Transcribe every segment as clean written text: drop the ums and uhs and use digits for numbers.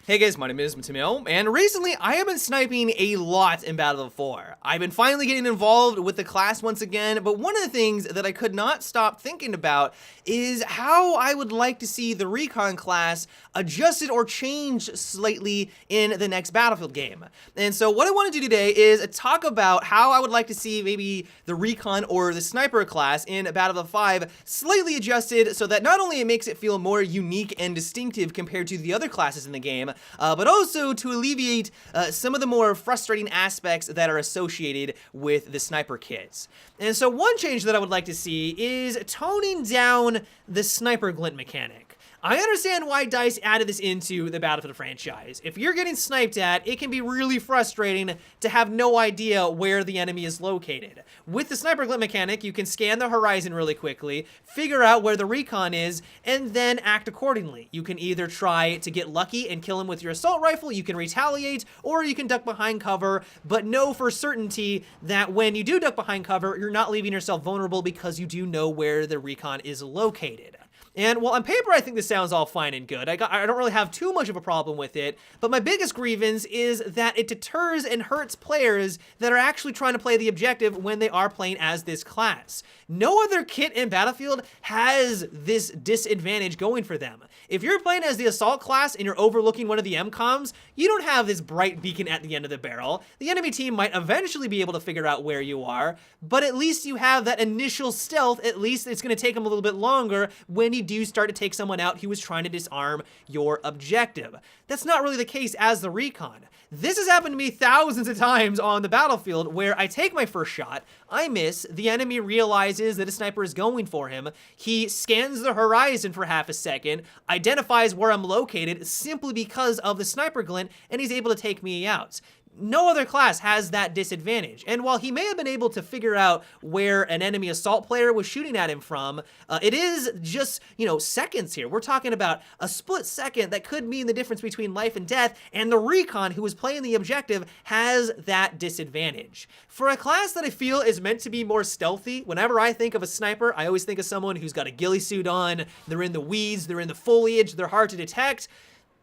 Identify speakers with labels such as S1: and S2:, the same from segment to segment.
S1: Hey guys, my name is Matimil, and recently I have been sniping a lot in Battlefield 4. I've been finally getting involved with the class once again, but one of the things that I could not stop thinking about is how I would like to see the Recon class adjusted or changed slightly in the next Battlefield game. And so what I want to do today is talk about how I would like to see maybe the Recon or the Sniper class in Battlefield 5 slightly adjusted so that not only it makes it feel more unique and distinctive compared to the other classes in the game, but also to alleviate some of the more frustrating aspects that are associated with the sniper kits. And so one change that I would like to see is toning down the sniper glint mechanic. I understand why DICE added this into the Battlefield franchise. If you're getting sniped at, it can be really frustrating to have no idea where the enemy is located. With the sniper glint mechanic, you can scan the horizon really quickly, figure out where the recon is, and then act accordingly. You can either try to get lucky and kill him with your assault rifle, you can retaliate, or you can duck behind cover, but know for certainty that when you do duck behind cover, you're not leaving yourself vulnerable because you do know where the recon is located. And while on paper I think this sounds all fine and good, I don't really have too much of a problem with it, but my biggest grievance is that it deters and hurts players that are actually trying to play the objective when they are playing as this class. No other kit in Battlefield has this disadvantage going for them. If you're playing as the assault class and you're overlooking one of the MCOMs, you don't have this bright beacon at the end of the barrel. The enemy team might eventually be able to figure out where you are, but at least you have that initial stealth. At least it's going to take them a little bit longer when you do start to take someone out who was trying to disarm your objective. That's not really the case as the Recon. This has happened to me thousands of times on the battlefield where I take my first shot, I miss, the enemy realizes that a sniper is going for him, he scans the horizon for half a second, identifies where I'm located simply because of the sniper glint, and he's able to take me out. No other class has that disadvantage. And while he may have been able to figure out where an enemy assault player was shooting at him from, it is just, seconds here. We're talking about a split second that could mean the difference between life and death, and the Recon, who is playing the objective, has that disadvantage. For a class that I feel is meant to be more stealthy, whenever I think of a sniper, I always think of someone who's got a ghillie suit on, they're in the weeds, they're in the foliage, they're hard to detect.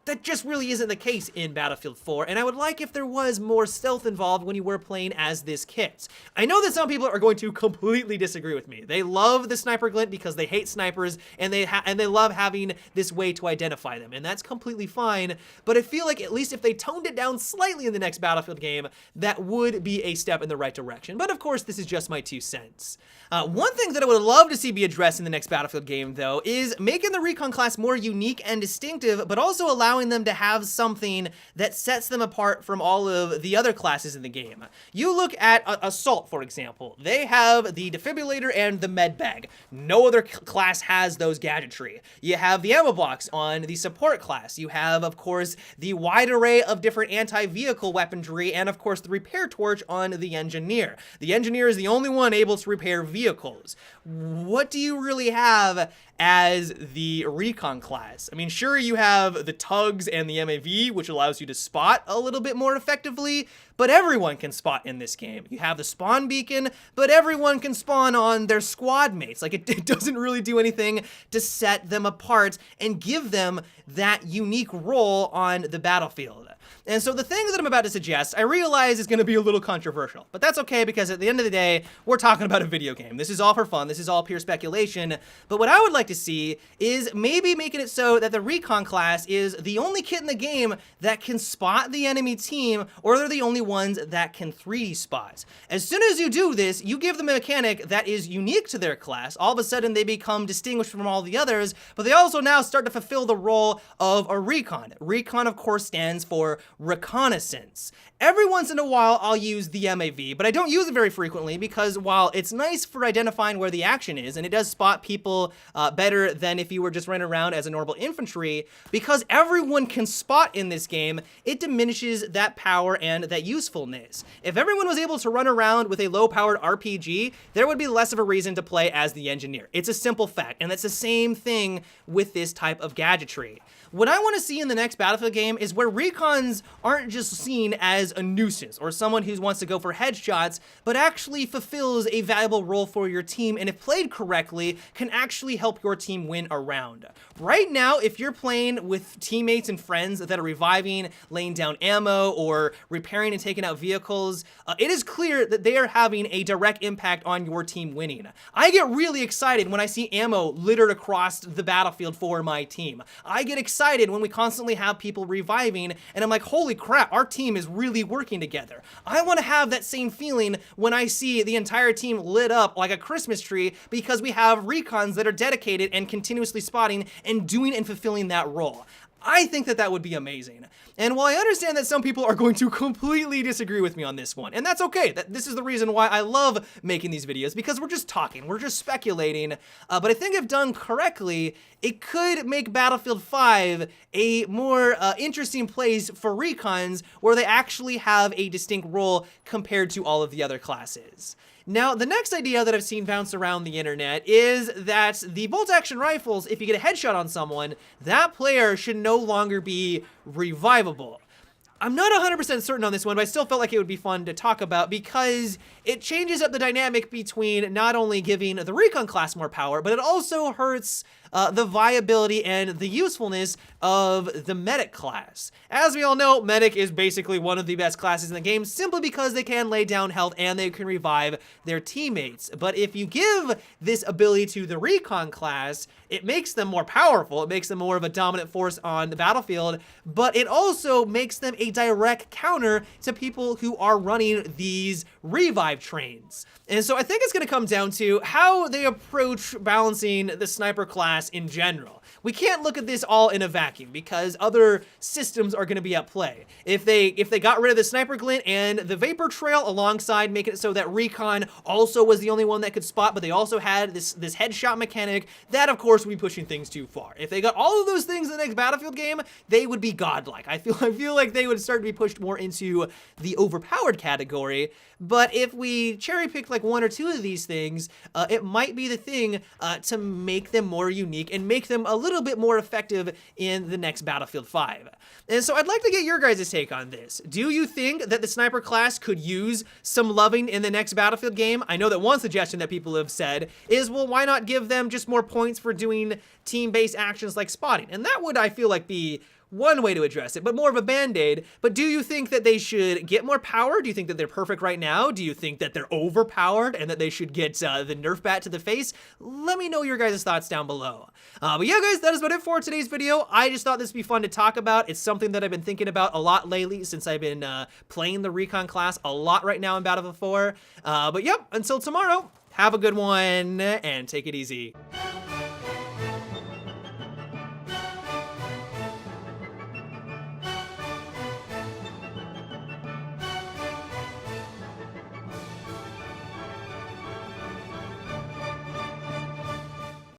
S1: That just really isn't the case in Battlefield 4, and I would like if there was more stealth involved when you were playing as this kit. I know that some people are going to completely disagree with me. They love the sniper glint because they hate snipers, and they love having this way to identify them, and that's completely fine, but I feel like at least if they toned it down slightly in the next Battlefield game, that would be a step in the right direction. But of course, this is just my 2 cents. One thing that I would love to see be addressed in the next Battlefield game, though, is making the Recon class more unique and distinctive, but also allowing them to have something that sets them apart from all of the other classes in the game. You look at Assault, for example. They have the defibrillator and the med bag. No other class has those gadgetry. You have the ammo box on the support class. You have, of course, the wide array of different anti-vehicle weaponry, and of course the repair torch on the engineer. The engineer is the only one able to repair vehicles. What do you really have as the Recon class? I mean, sure, you have the tugs and the MAV, which allows you to spot a little bit more effectively, but everyone can spot in this game. You have the spawn beacon, but everyone can spawn on their squad mates. Like, it doesn't really do anything to set them apart and give them that unique role on the battlefield. And so the thing that I'm about to suggest, I realize is going to be a little controversial, but that's okay because at the end of the day, we're talking about a video game. This is all for fun. This is all pure speculation. But what I would like to see is maybe making it so that the Recon class is the only kit in the game that can spot the enemy team, or they're the only ones that can 3D spot. As soon as you do this, you give them a mechanic that is unique to their class. All of a sudden, they become distinguished from all the others, but they also now start to fulfill the role of a Recon. Recon, of course, stands for reconnaissance. Every once in a while, I'll use the MAV, but I don't use it very frequently because while it's nice for identifying where the action is, and it does spot people better than if you were just running around as a normal infantry, because everyone can spot in this game, it diminishes that power and that usefulness. If everyone was able to run around with a low-powered RPG, there would be less of a reason to play as the engineer. It's a simple fact, and that's the same thing with this type of gadgetry. What I want to see in the next Battlefield game is where Recons aren't just seen as a nuisance or someone who wants to go for headshots, but actually fulfills a valuable role for your team, and if played correctly, can actually help your team win a round. Right now, if you're playing with teammates teammates and friends that are reviving, laying down ammo, or repairing and taking out vehicles, it is clear that they are having a direct impact on your team winning. I get really excited when I see ammo littered across the battlefield for my team. I get excited when we constantly have people reviving, and I'm like, holy crap, our team is really working together. I want to have that same feeling when I see the entire team lit up like a Christmas tree because we have recons that are dedicated and continuously spotting and doing and fulfilling that role. I think that that would be amazing. And while I understand that some people are going to completely disagree with me on this one, and that's okay, this is the reason why I love making these videos, because we're just talking, we're just speculating, but I think if done correctly, it could make Battlefield 5 a more interesting place for recons where they actually have a distinct role compared to all of the other classes. Now, the next idea that I've seen bounce around the internet is that the bolt-action rifles, if you get a headshot on someone, that player should no longer be revivable. I'm not 100% certain on this one, but I still felt like it would be fun to talk about because it changes up the dynamic between not only giving the recon class more power, but it also hurts the viability and the usefulness of the medic class. As we all know, medic is basically one of the best classes in the game simply because they can lay down health and they can revive their teammates. But if you give this ability to the recon class, it makes them more powerful, it makes them more of a dominant force on the battlefield, but it also makes them a direct counter to people who are running these revive trains. And so I think it's going to come down to how they approach balancing the sniper class in general. We can't look at this all in a vacuum because other systems are going to be at play. If they got rid of the sniper glint and the vapor trail alongside making it so that recon also was the only one that could spot, but they also had this headshot mechanic, that of course would be pushing things too far. If they got all of those things in the next Battlefield game, they would be godlike. I feel like they would start to be pushed more into the overpowered category. But if we cherry pick like one or two of these things, it might be the thing to make them more unique and make them a little bit more effective in the next Battlefield 5. And so I'd like to get your guys' take on this. Do you think that the sniper class could use some loving in the next Battlefield game? I know that one suggestion that people have said is, well, why not give them just more points for doing team-based actions like spotting? And that would, I feel like, be one way to address it, but more of a band-aid. But do you think that they should get more power? Do you think that they're perfect right now? Do you think that they're overpowered and that they should get the Nerf bat to the face? Let me know your guys' thoughts down below. But yeah, guys, that is about it for today's video. I just thought this would be fun to talk about. It's something that I've been thinking about a lot lately since I've been playing the recon class a lot right now in Battlefield 4. But yep, until tomorrow, have a good one and take it easy.